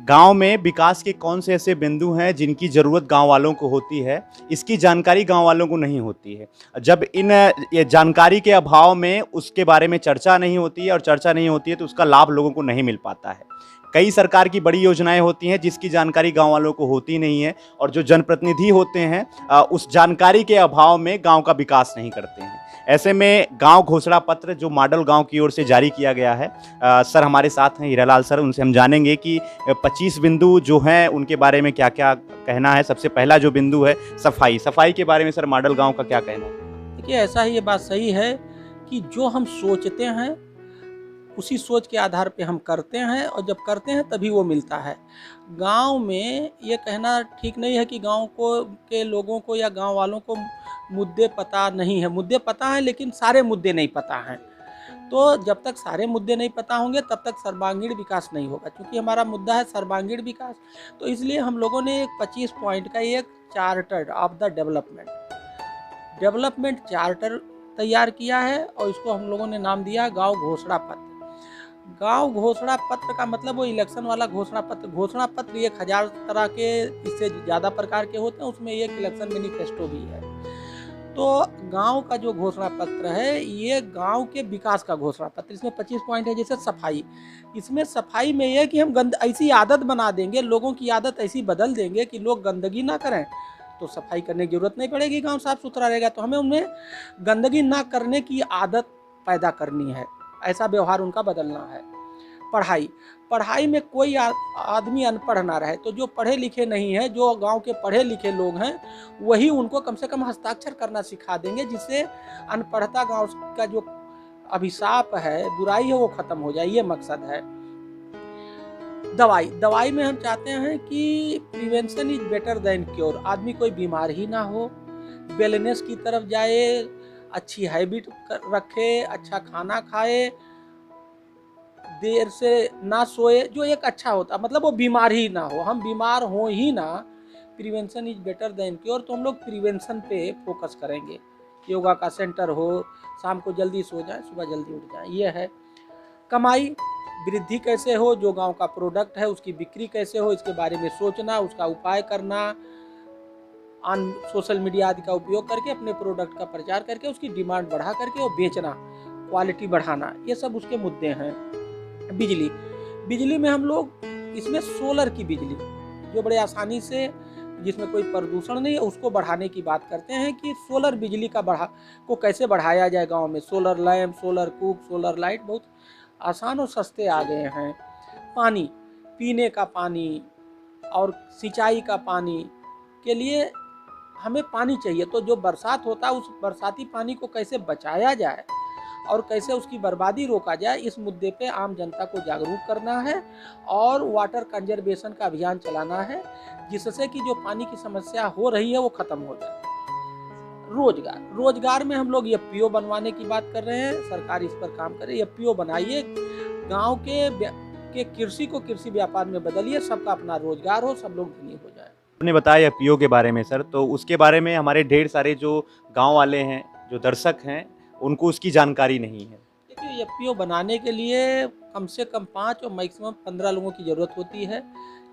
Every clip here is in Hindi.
गांव में विकास के कौन से ऐसे बिंदु हैं जिनकी ज़रूरत गांव वालों को होती है, इसकी जानकारी गांव वालों को नहीं होती है। जब ये जानकारी के अभाव में उसके बारे में चर्चा नहीं होती है और चर्चा नहीं होती है तो उसका लाभ लोगों को नहीं मिल पाता है। कई सरकार की बड़ी योजनाएं होती हैं जिसकी जानकारी गांव वालों को होती नहीं है, और जो जनप्रतिनिधि होते हैं उस जानकारी के अभाव में गांव का विकास नहीं करते हैं। ऐसे में गांव घोषणा पत्र जो मॉडल गांव की ओर से जारी किया गया है, सर हमारे साथ हैं हीरालाल सर, उनसे हम जानेंगे कि 25 बिंदु जो हैं उनके बारे में क्या क्या कहना है। सबसे पहला जो बिंदु है सफाई के बारे में सर मॉडल गांव का क्या कहना है? देखिए, ऐसा ही ये बात सही है कि जो हम सोचते हैं उसी सोच के आधार पे हम करते हैं, और जब करते हैं तभी वो मिलता है। गांव में ये कहना ठीक नहीं है कि गांव के लोगों को या गांव वालों को मुद्दे पता नहीं है। मुद्दे पता हैं, लेकिन सारे मुद्दे नहीं पता हैं। तो जब तक सारे मुद्दे नहीं पता होंगे तब तक सर्वांगीण विकास नहीं होगा, क्योंकि हमारा मुद्दा है सर्वांगीण विकास। तो इसलिए हम लोगों ने एक 25 पॉइंट का एक charter of the development charter तैयार किया है, और इसको हम लोगों ने नाम दिया गांव घोषणा पत्र। गांव घोषणा पत्र का मतलब वो इलेक्शन वाला घोषणा पत्र। घोषणा पत्र 1000 तरह के, इससे ज़्यादा प्रकार के होते हैं, उसमें एक इलेक्शन मैनिफेस्टो भी है। तो गांव का जो घोषणा पत्र है ये गांव के विकास का घोषणा पत्र। इसमें 25 पॉइंट है। जैसे सफाई, इसमें सफाई में यह कि हम ऐसी आदत बना देंगे, लोगों की आदत ऐसी बदल देंगे कि लोग गंदगी ना करें, तो सफाई करने की जरूरत नहीं पड़ेगी, गांव साफ सुथरा रहेगा। तो हमें उनमें गंदगी ना करने की आदत पैदा करनी है, ऐसा व्यवहार उनका बदलना है। पढ़ाई में कोई आदमी अनपढ़ ना रहे। तो जो पढ़े लिखे नहीं है, जो गांव के पढ़े लिखे लोग हैं, वही उनको कम से कम हस्ताक्षर करना सिखा देंगे, जिससे अनपढ़ता गांव का जो अभिशाप है, बुराई है, वो खत्म हो जाए। ये मकसद है। दवाई में हम चाहते हैं कि prevention is better than cure. आदमी कोई बीमार ही ना हो, वेलनेस की तरफ जाए, अच्छी हैबिट रखे, अच्छा खाना खाए, देर से ना सोए, जो एक अच्छा होता, मतलब वो बीमार ही ना हो, हम बीमार हो ही ना। Prevention is better than cure. तो हम लोग प्रिवेंशन पे फोकस करेंगे। योगा का सेंटर हो, शाम को जल्दी सो जाएं, सुबह जल्दी उठ जाएं। ये है। कमाई वृद्धि कैसे हो, जो गांव का प्रोडक्ट है उसकी बिक्री कैसे हो, इसके बारे में सोचना, उसका उपाय करना, ऑन सोशल मीडिया आदि का उपयोग करके अपने प्रोडक्ट का प्रचार करके उसकी डिमांड बढ़ा करके वो बेचना, क्वालिटी बढ़ाना, ये सब उसके मुद्दे हैं। बिजली में हम लोग इसमें सोलर की बिजली, जो बड़े आसानी से, जिसमें कोई प्रदूषण नहीं है, उसको बढ़ाने की बात करते हैं कि सोलर बिजली को कैसे बढ़ाया जाए गांव में। Solar lamp, solar cook, solar light बहुत आसान और सस्ते आ गए हैं। पानी, पीने का पानी और सिंचाई का पानी के लिए हमें पानी चाहिए। तो जो बरसात होता है उस बरसाती पानी को कैसे बचाया जाए और कैसे उसकी बर्बादी रोका जाए, इस मुद्दे पे आम जनता को जागरूक करना है और वाटर कंजर्वेशन का अभियान चलाना है, जिससे कि जो पानी की समस्या हो रही है वो खत्म हो जाए। रोजगार में हम लोग एफपीओ बनवाने की बात कर रहे हैं। सरकार इस पर काम करे। एफपीओ बनाइए, गांव के कृषि को कृषि व्यापार में बदलिए, सबका अपना रोजगार हो, सब लोग धनी हो जाए। आपने बताया एफपीओ के बारे में सर, तो उसके बारे में हमारे ढेर सारे जो गांव वाले हैं, जो दर्शक हैं, उनको उसकी जानकारी नहीं है। देखिए, एफपीओ बनाने के लिए कम से कम 5 और मैक्सिमम 15 लोगों की ज़रूरत होती है।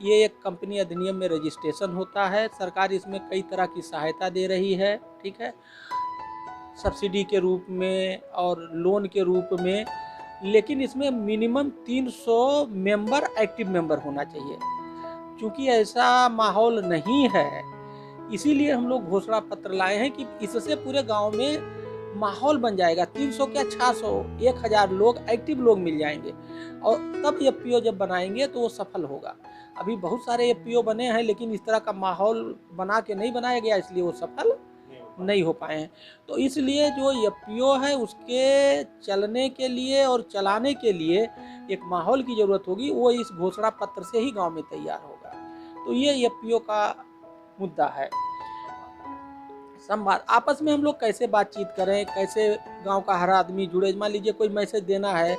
ये एक कंपनी अधिनियम में रजिस्ट्रेशन होता है। सरकार इसमें कई तरह की सहायता दे रही है, ठीक है, सब्सिडी के रूप में और लोन के रूप में। लेकिन इसमें मिनिमम 300 मेंबर एक्टिव मेंबर होना चाहिए। क्योंकि ऐसा माहौल नहीं है, इसीलिए हम लोग घोषणा पत्र लाए हैं कि इससे पूरे गांव में माहौल बन जाएगा। 300 क्या 600, 1000 लोग, एक्टिव लोग मिल जाएंगे, और तब एफपीओ जब बनाएंगे तो वो सफल होगा। अभी बहुत सारे एफपीओ बने हैं, लेकिन इस तरह का माहौल बना के नहीं बनाया गया, इसलिए वो सफल नहीं हो पाए हैं। तो इसलिए जो एफपीओ है उसके चलने के लिए और चलाने के लिए एक माहौल की ज़रूरत होगी, वो इस घोषणा पत्र से ही गांव में तैयार होगा। तो ये एफपीओ का मुद्दा है। संवाद, आपस में हम लोग कैसे बातचीत करें, कैसे गांव का हर आदमी जुड़े। मान लीजिए कोई मैसेज देना है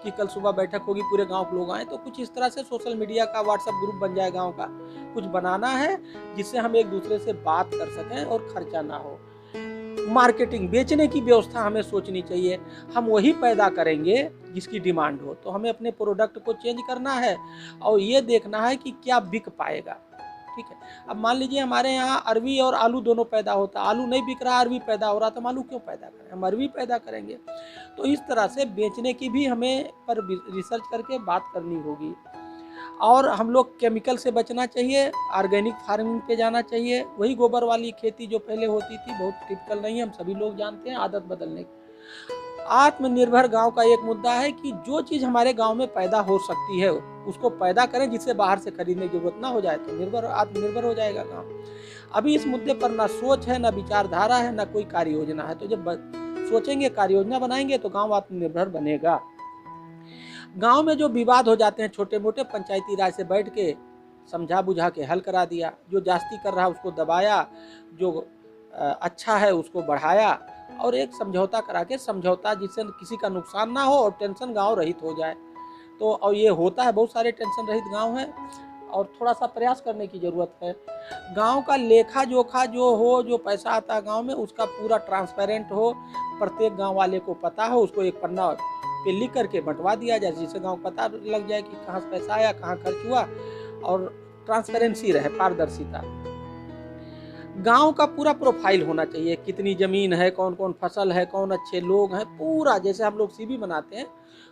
कि कल सुबह बैठक होगी, पूरे गांव के लोग आए, तो कुछ इस तरह से सोशल मीडिया का व्हाट्सएप ग्रुप बन जाए गांव का, कुछ बनाना है जिससे हम एक दूसरे से बात कर सकें और खर्चा ना हो। मार्केटिंग, बेचने की व्यवस्था हमें सोचनी चाहिए। हम वही पैदा करेंगे जिसकी डिमांड हो। तो हमें अपने प्रोडक्ट को चेंज करना है और ये देखना है कि क्या बिक पाएगा। ठीक है, अब मान लीजिए हमारे यहाँ अरवी और आलू दोनों पैदा होता है, आलू नहीं बिक रहा, अरवी पैदा हो रहा, तो हम आलू क्यों पैदा करें, हम अरवी पैदा करेंगे। तो इस तरह से बेचने की भी हमें पर रिसर्च करके बात करनी होगी। और हम लोग केमिकल से बचना चाहिए, ऑर्गेनिक फार्मिंग पे जाना चाहिए। वही गोबर वाली खेती जो पहले होती थी, बहुत टिपिकल नहीं है, हम सभी लोग जानते हैं, आदत बदलने की। आत्मनिर्भर गांव का एक मुद्दा है कि जो चीज़ हमारे गांव में पैदा हो सकती है उसको पैदा करें, जिससे बाहर से खरीदने की जरूरत ना हो जाए, तो आत्मनिर्भर हो जाएगा गांव। अभी इस मुद्दे पर ना सोच है, ना विचारधारा है, ना कोई कार्य योजना है। तो जब सोचेंगे, कार्य योजना बनाएंगे, तो गांव आत्मनिर्भर बनेगा। गांव में जो विवाद हो जाते हैं छोटे मोटे, पंचायती राज से बैठ के समझा बुझा के हल करा दिया। जो जास्ती कर रहा है उसको दबाया, जो अच्छा है उसको बढ़ाया, और एक समझौता करा के, समझौता जिससे किसी का नुकसान ना हो और टेंशन गांव रहित हो जाए। तो और ये होता है, बहुत सारे टेंशन रहित गांव हैं, और थोड़ा सा प्रयास करने की ज़रूरत है। गांव का लेखा जोखा जो हो, जो पैसा आता है गांव में, उसका पूरा ट्रांसपेरेंट हो, प्रत्येक गांव वाले को पता हो, उसको एक पन्ना पे लिख करके बंटवा दिया जाए, जिससे गांव पता लग जाए कि कहाँ से पैसा आया, कहाँ खर्च हुआ, और ट्रांसपेरेंसी रहे, पारदर्शिता। गांव का पूरा प्रोफाइल होना चाहिए, कितनी ज़मीन है, कौन कौन फसल है, कौन अच्छे लोग हैं, पूरा। जैसे हम लोग सीवी बनाते हैं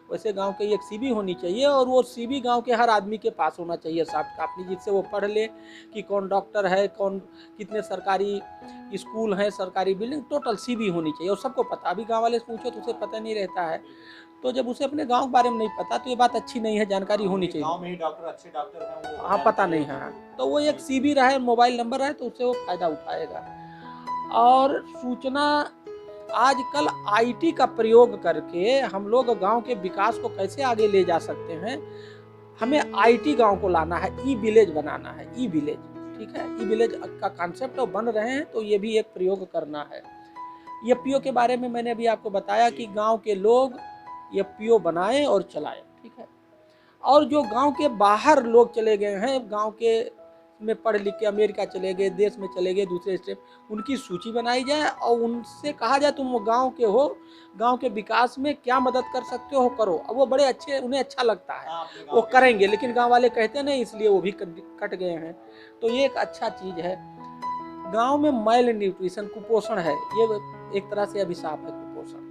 वैसे गांव की एक सीवी होनी चाहिए, और वो सीवी गांव के हर आदमी के पास होना चाहिए, सॉफ्ट कॉपी, जिससे वो पढ़ ले कि कौन डॉक्टर है, कौन कितने सरकारी स्कूल हैं, सरकारी बिल्डिंग, टोटल सीवी होनी चाहिए, और सबको पता। अभी गाँव वाले से पूछो तो उसे पता नहीं रहता है। तो जब उसे अपने गांव के बारे में नहीं पता, तो ये बात अच्छी नहीं है, जानकारी होनी चाहिए। गांव में ही डॉक्टर, अच्छे डॉक्टर हैं, वो हाँ, पता नहीं है, तो वो एक सीवी रहे, मोबाइल नंबर रहे, तो उससे वो फायदा उठाएगा। और सूचना, आजकल आईटी का प्रयोग करके हम लोग गांव के विकास को कैसे आगे ले जा सकते हैं। हमें आईटी गांव को लाना है, ई विलेज बनाना है, ई विलेज। ठीक है, ई विलेज का कॉन्सेप्ट बन रहे हैं, तो ये भी एक प्रयोग करना है। एफपीओ के बारे में मैंने अभी आपको बताया कि गांव के लोग एफपीओ बनाएं और चलाएं। ठीक है, और जो गांव के बाहर लोग चले गए हैं, गांव के में पढ़ लिख के अमेरिका चले गए, देश में चले गए, दूसरे स्टेट, उनकी सूची बनाई जाए और उनसे कहा जाए तुम गांव के हो, गांव के विकास में क्या मदद कर सकते हो, करो। अब वो बड़े अच्छे, उन्हें अच्छा लगता है, वो करेंगे, लेकिन गांव वाले कहते नहीं, इसलिए वो भी कट गए हैं। तो ये एक अच्छा चीज़ है। गांव में मैल न्यूट्रिशन, कुपोषण है, ये एक तरह से अभिशाप है कुपोषण।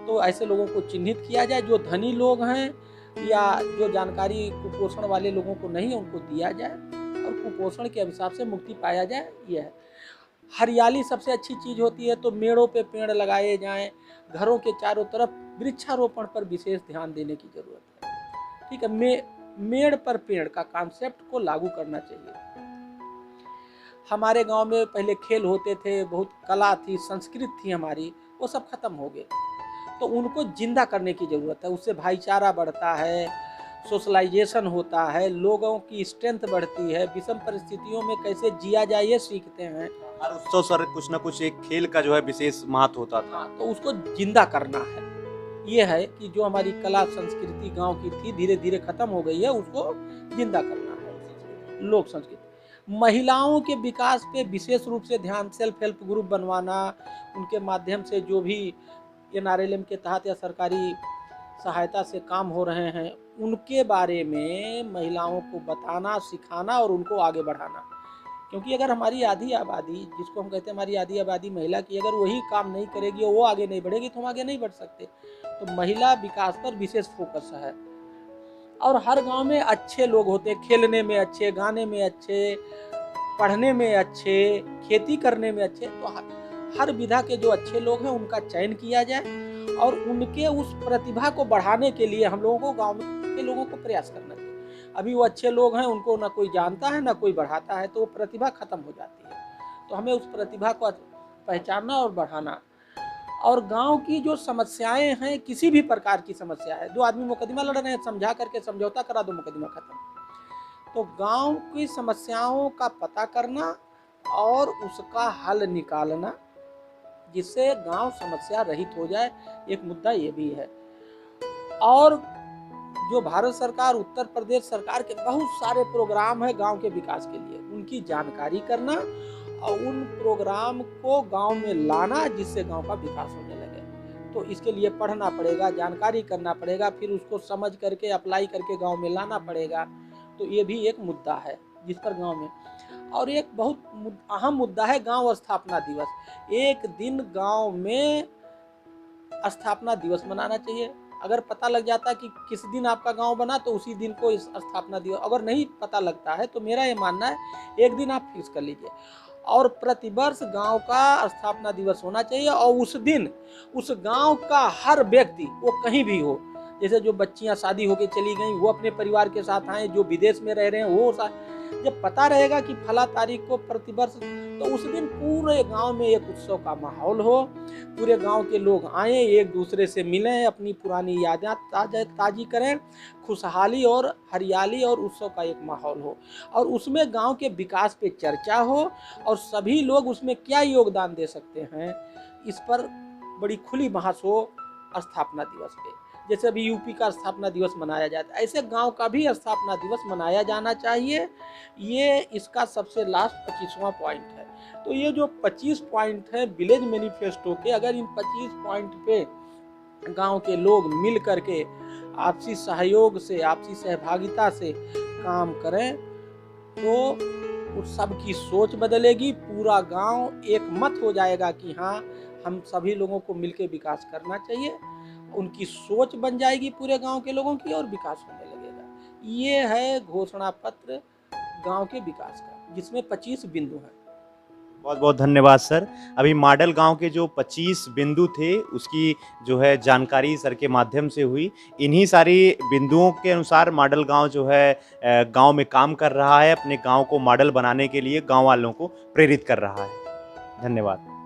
तो ऐसे लोगों को चिन्हित किया जाए, जो धनी लोग हैं या जो जानकारी कुपोषण वाले लोगों को नहीं है, उनको दिया जाए और कुपोषण के अभिशाप से मुक्ति पाया जाए। यह है। हरियाली सबसे अच्छी चीज़ होती है, तो मेड़ों पे पेड़ लगाए जाएं, घरों के चारों तरफ वृक्षारोपण पर विशेष ध्यान देने की जरूरत है। ठीक है, मेड़ पर पेड़ का कॉन्सेप्ट को लागू करना चाहिए। हमारे गांव में पहले खेल होते थे, बहुत कला थी, संस्कृति थी हमारी, वो सब खत्म हो गए, तो उनको जिंदा करने की ज़रूरत है। उससे भाईचारा बढ़ता है, सोशलाइजेशन होता है, लोगों की स्ट्रेंथ बढ़ती है, विषम परिस्थितियों में कैसे जिया जाए ये सीखते हैं। हर उत्सव सर कुछ ना कुछ एक खेल का जो है विशेष महत्व होता था। तो उसको जिंदा करना है। ये है कि जो हमारी कला संस्कृति गांव की थी, धीरे धीरे खत्म हो गई है, उसको जिंदा करना है। लोक संस्कृति, महिलाओं के विकास पे विशेष रूप से ध्यान, सेल्फ हेल्प ग्रुप बनवाना, उनके माध्यम से जो भी NRLM के तहत या सरकारी सहायता से काम हो रहे हैं, उनके बारे में महिलाओं को बताना, सिखाना और उनको आगे बढ़ाना। क्योंकि अगर हमारी आधी आबादी, जिसको हम कहते हैं हमारी आधी आबादी महिला की, अगर वही काम नहीं करेगी और वो आगे नहीं बढ़ेगी, तो हम आगे नहीं बढ़ सकते। तो महिला विकास पर विशेष फोकस है। और हर गांव में अच्छे लोग होते हैं, खेलने में अच्छे, गाने में अच्छे, पढ़ने में अच्छे, खेती करने में अच्छे। तो हर विधा के जो अच्छे लोग हैं उनका चयन किया जाए, और उनके उस प्रतिभा को बढ़ाने के लिए हम लोगों को, गांव के लोगों को प्रयास करना चाहिए। अभी वो अच्छे लोग हैं, उनको ना कोई जानता है ना कोई बढ़ाता है, तो वो प्रतिभा खत्म हो जाती है। तो हमें उस प्रतिभा को पहचानना और बढ़ाना। और गांव की जो समस्याएं हैं, किसी भी प्रकार की समस्या है, दो आदमी मुकदमा लड़ रहे हैं, समझा करके समझौता करा दो, मुकदमा खत्म। तो गांव की समस्याओं का पता करना और उसका हल निकालना, जिससे गांव समस्या रहित हो जाए, एक मुद्दा ये भी है। और जो भारत सरकार, उत्तर प्रदेश सरकार के बहुत सारे प्रोग्राम है गांव के विकास के लिए, उनकी जानकारी करना और उन प्रोग्राम को गांव में लाना जिससे गांव का विकास होने लगे। तो इसके लिए पढ़ना पड़ेगा, जानकारी करना पड़ेगा, फिर उसको समझ करके अप्लाई करके गांव में लाना पड़ेगा। तो ये भी एक मुद्दा है जिस पर गांव में, और एक बहुत अहम मुद्दा है गांव स्थापना दिवस। एक दिन गांव में स्थापना दिवस मनाना चाहिए। अगर पता लग जाता कि किस दिन आपका गांव बना तो उसी दिन को इस स्थापना दिवस, अगर नहीं पता लगता है तो मेरा ये मानना है एक दिन आप फिक्स कर लीजिए, और प्रतिवर्ष गांव का स्थापना दिवस होना चाहिए। और उस दिन उस गांव का हर व्यक्ति, वो कहीं भी हो, जैसे जो बच्चियां शादी होके चली गई वो अपने परिवार के साथ आए, जो विदेश में रह रहे हैं वो जब पता रहेगा कि फला तारीख को प्रतिवर्ष, तो उस दिन पूरे गांव में एक उत्सव का माहौल हो, पूरे गांव के लोग आए, एक दूसरे से मिलें, अपनी पुरानी यादें ताजी करें, खुशहाली और हरियाली और उत्सव का एक माहौल हो, और उसमें गांव के विकास पे चर्चा हो, और सभी लोग उसमें क्या योगदान दे सकते हैं इस पर बड़ी खुली बहस हो स्थापना दिवस पे। जैसे अभी यूपी का स्थापना दिवस मनाया जाता है, ऐसे गांव का भी स्थापना दिवस मनाया जाना चाहिए। ये इसका सबसे लास्ट 25वां पॉइंट है। तो ये जो 25 पॉइंट है विलेज मैनिफेस्टो के, अगर इन 25 पॉइंट पे गांव के लोग मिल करके आपसी सहयोग से, आपसी सहभागिता से काम करें तो उस सबकी सोच बदलेगी, पूरा गांव एक मत हो जाएगा कि हाँ हम सभी लोगों को मिलकर विकास करना चाहिए। उनकी सोच बन जाएगी पूरे गांव के लोगों की और विकास होने लगेगा। ये है घोषणा पत्र गांव के विकास का, जिसमें 25 बिंदु हैं। बहुत बहुत धन्यवाद सर। अभी मॉडल गांव के जो 25 बिंदु थे उसकी जो है जानकारी सर के माध्यम से हुई। इन्हीं सारी बिंदुओं के अनुसार मॉडल गांव जो है गांव में काम कर रहा है, अपने गांव को मॉडल बनाने के लिए गांव वालों को प्रेरित कर रहा है। धन्यवाद।